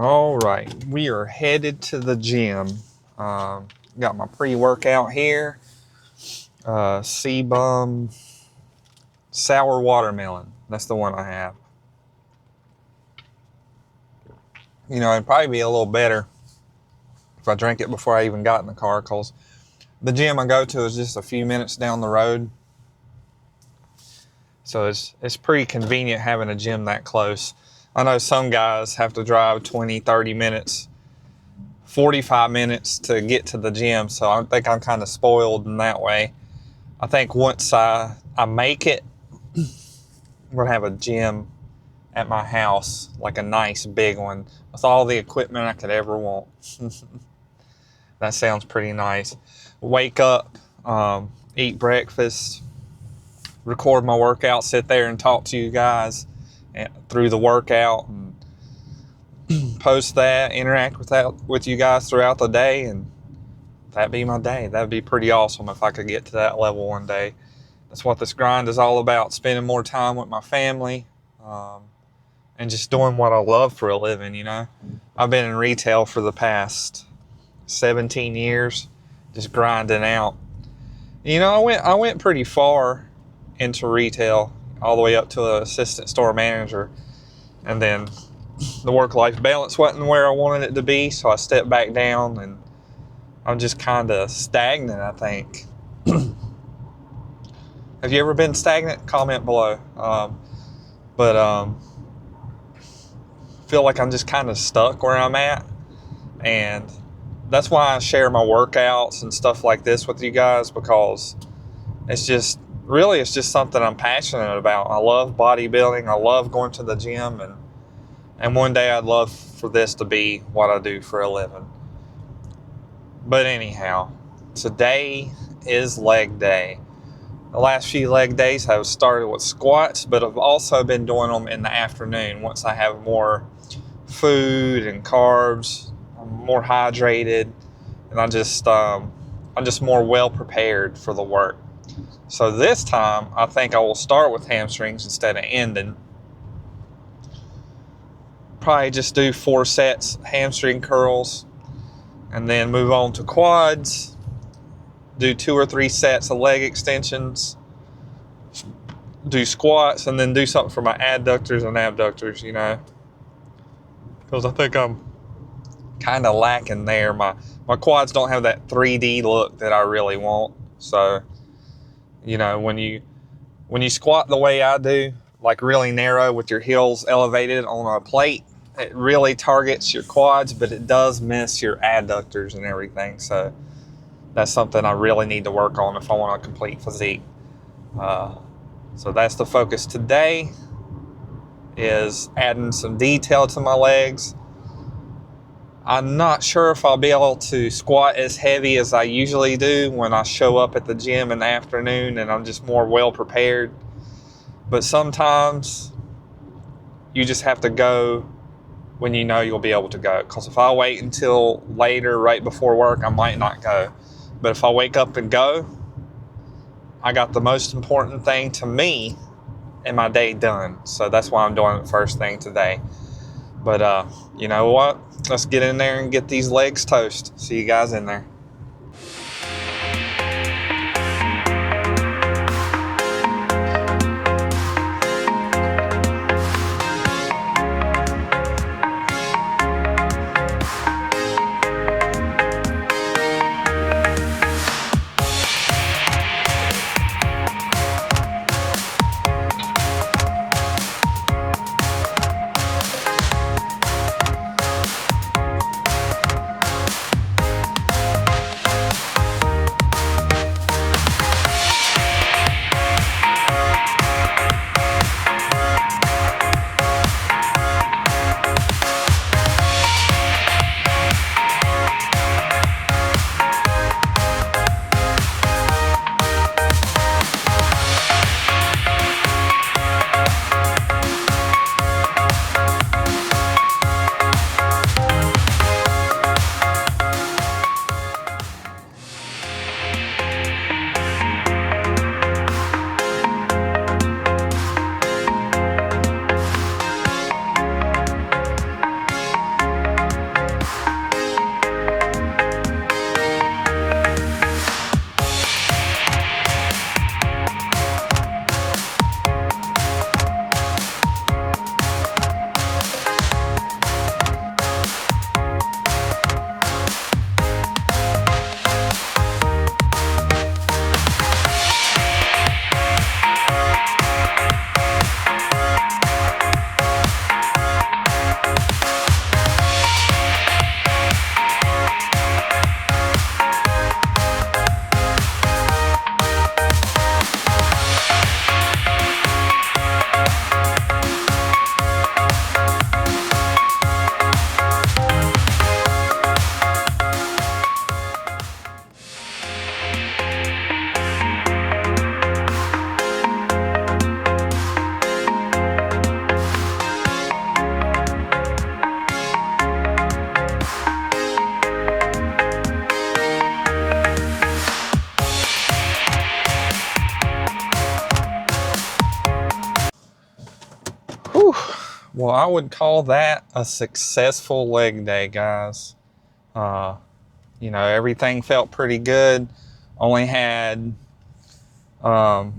All right, we are headed to the gym. Got my pre-workout here. Seabum sour watermelon. That's the one I have. You know, it'd probably be a little better if I drank it before I even got in the car, because the gym I go to is just a few minutes down the road. So it's pretty convenient having a gym that close. I know some guys have to drive 20, 30 minutes, 45 minutes to get to the gym. So I think I'm kind of spoiled in that way. I think once I make it, I'm going to have a gym at my house, like a nice big one with all the equipment I could ever want. That sounds pretty nice. Wake up, eat breakfast, record my workout, sit there and talk to you guys through the workout, and post that, interact with you guys throughout the day, and that'd be my day. That'd be pretty awesome if I could get to that level one day. That's what this grind is all about, spending more time with my family, and just doing what I love for a living, you know. I've been in retail for the past 17 years, just grinding out. You know, I went pretty far into retail, all the way up to an assistant store manager, and then the work-life balance wasn't where I wanted it to be, so I stepped back down, and I'm just kind of stagnant, I think. Have you ever been stagnant? Comment below. But feel like I'm just kind of stuck where I'm at, and that's why I share my workouts and stuff like this with you guys, because it's just something I'm passionate about. I love bodybuilding. I love going to the gym, and one day I'd love for this to be what I do for a living. But anyhow, today is leg day. The last few leg days have started with squats, but I've also been doing them in the afternoon once I have more food and carbs. I'm more hydrated, and I'm just more well prepared for the work. So this time, I think I will start with hamstrings instead of ending. Probably just do 4 sets hamstring curls, and then move on to quads. Do 2 or 3 sets of leg extensions. Do squats, and then do something for my adductors and abductors, you know. Because I think I'm kind of lacking there. My quads don't have that 3D look that I really want. So, you know, when you squat the way I do, like really narrow with your heels elevated on a plate, it really targets your quads, but it does miss your adductors and everything. So that's something I really need to work on if I want a complete physique. So that's the focus today, is adding some detail to my legs. I'm not sure if I'll be able to squat as heavy as I usually do when I show up at the gym in the afternoon and I'm just more well prepared. But sometimes you just have to go when you know you'll be able to go. Because if I wait until later, right before work, I might not go. But if I wake up and go, I got the most important thing to me in my day done. So that's why I'm doing it first thing today. But you know what? Let's get in there and get these legs toast. See you guys in there. Well, I would call that a successful leg day, guys. Everything felt pretty good. Only had one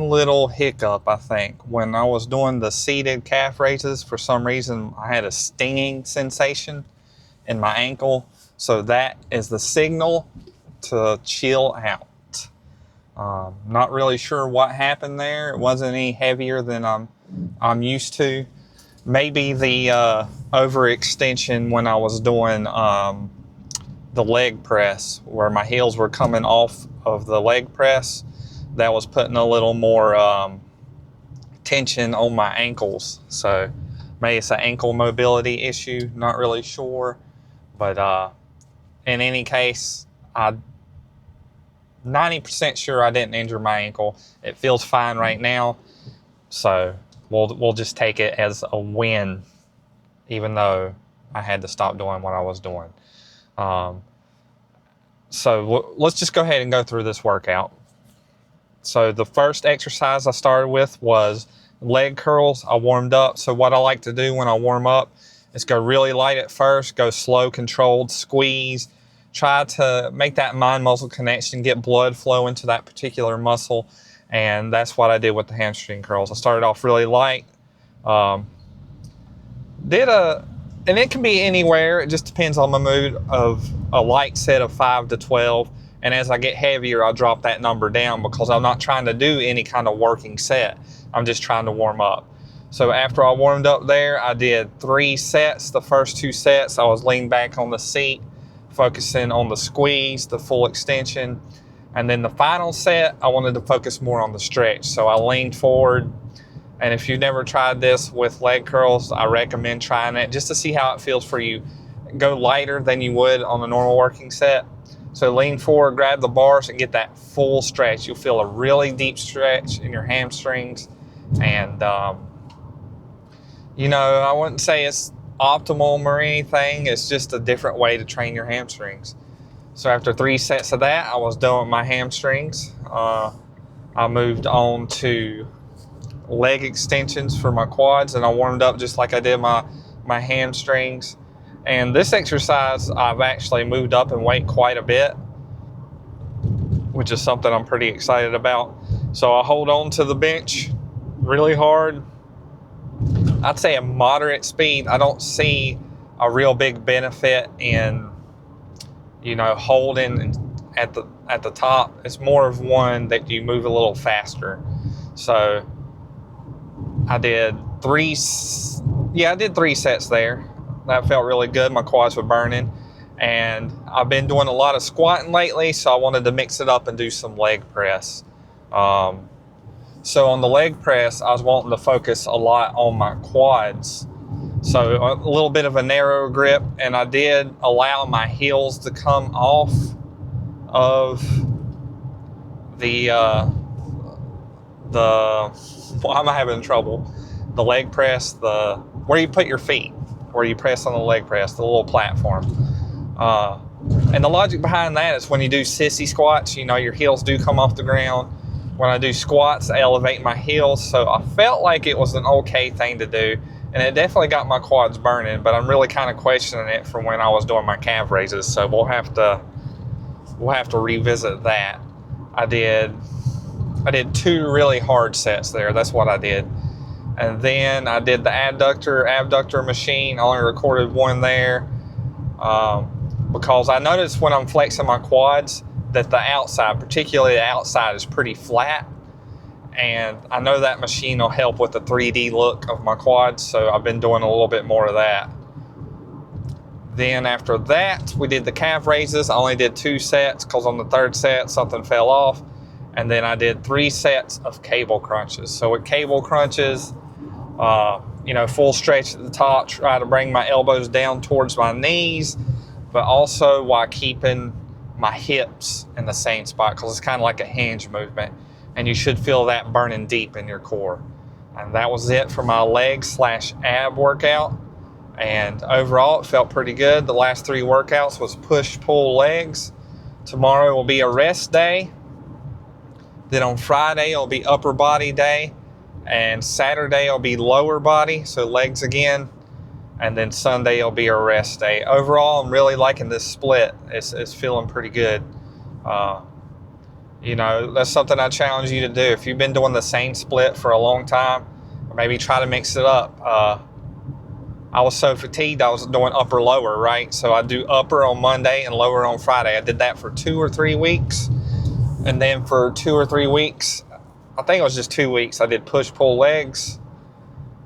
little hiccup, I think. When I was doing the seated calf raises, for some reason I had a stinging sensation in my ankle. So that is the signal to chill out. Not really sure what happened there. It wasn't any heavier than I'm used to. Maybe the overextension when I was doing the leg press, where my heels were coming off of the leg press, that was putting a little more tension on my ankles. So maybe it's an ankle mobility issue. Not really sure. But in any case, I'm 90% sure I didn't injure my ankle. It feels fine right now. So we'll just take it as a win, even though I had to stop doing what I was doing. So let's just go ahead and go through this workout. So the first exercise I started with was leg curls. I warmed up. So what I like to do when I warm up is go really light at first, go slow, controlled, squeeze, try to make that mind-muscle connection, get blood flow into that particular muscle. And that's what I did with the hamstring curls. I started off really light. And it can be anywhere. It just depends on my mood, of a light set of 5 to 12. And as I get heavier, I'll drop that number down, because I'm not trying to do any kind of working set. I'm just trying to warm up. So after I warmed up there, I did 3 sets. The first 2 sets, I was leaned back on the seat, focusing on the squeeze, the full extension. And then the final set, I wanted to focus more on the stretch. So I leaned forward. And if you've never tried this with leg curls, I recommend trying it just to see how it feels for you. Go lighter than you would on a normal working set. So lean forward, grab the bars, and get that full stretch. You'll feel a really deep stretch in your hamstrings. And, I wouldn't say it's optimal or anything. It's just a different way to train your hamstrings. So after 3 sets of that, I was done with my hamstrings. I moved on to leg extensions for my quads, and I warmed up just like I did my hamstrings. And this exercise, I've actually moved up in weight quite a bit, which is something I'm pretty excited about. So I hold on to the bench really hard. I'd say a moderate speed. I don't see a real big benefit in, holding at the top. It's more of one that you move a little faster. So I did 3 sets there. That felt really good. My quads were burning. And I've been doing a lot of squatting lately, so I wanted to mix it up and do some leg press. So on the leg press, I was wanting to focus a lot on my quads. So a little bit of a narrow grip, and I did allow my heels to come off of why am I having trouble? The leg press, where you put your feet, where you press on the leg press, the little platform. And the logic behind that is when you do sissy squats, your heels do come off the ground. When I do squats, I elevate my heels. So I felt like it was an okay thing to do. And it definitely got my quads burning, but I'm really kind of questioning it from when I was doing my calf raises. So we'll have to revisit that. I did 2 really hard sets there. That's what I did. And then I did the abductor machine. I only recorded 1 there because I noticed when I'm flexing my quads that the outside, particularly the outside, is pretty flat. And I know that machine will help with the 3D look of my quads, so I've been doing a little bit more of that. Then after that, we did the calf raises. I only did 2 sets because on the 3rd set, something fell off. And then I did 3 sets of cable crunches. So with cable crunches, full stretch at the top, try to bring my elbows down towards my knees, but also while keeping my hips in the same spot, because it's kind of like a hinge movement. And you should feel that burning deep in your core. And that was it for my leg/ab workout. And overall, it felt pretty good. The last 3 workouts was push-pull legs. Tomorrow will be a rest day. Then on Friday, it'll be upper body day. And Saturday will be lower body, so legs again. And then Sunday will be a rest day. Overall, I'm really liking this split. It's feeling pretty good. You know, that's something I challenge you to do. If you've been doing the same split for a long time, or maybe try to mix it up. I was so fatigued, I was doing upper lower, right? So I do upper on Monday and lower on Friday. I did that for 2 or 3 weeks. And then for 2 or 3 weeks, I think it was just 2 weeks, I did push-pull legs.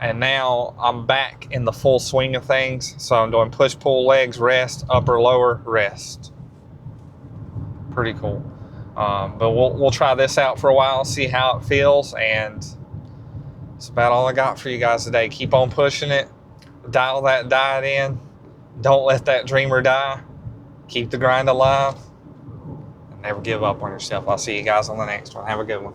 And now I'm back in the full swing of things. So I'm doing push-pull legs, rest, upper, lower, rest. Pretty cool. But we'll try this out for a while, see how it feels. And that's about all I got for you guys today. Keep on pushing it. Dial that diet in. Don't let that dreamer die. Keep the grind alive. And never give up on yourself. I'll see you guys on the next one. Have a good one.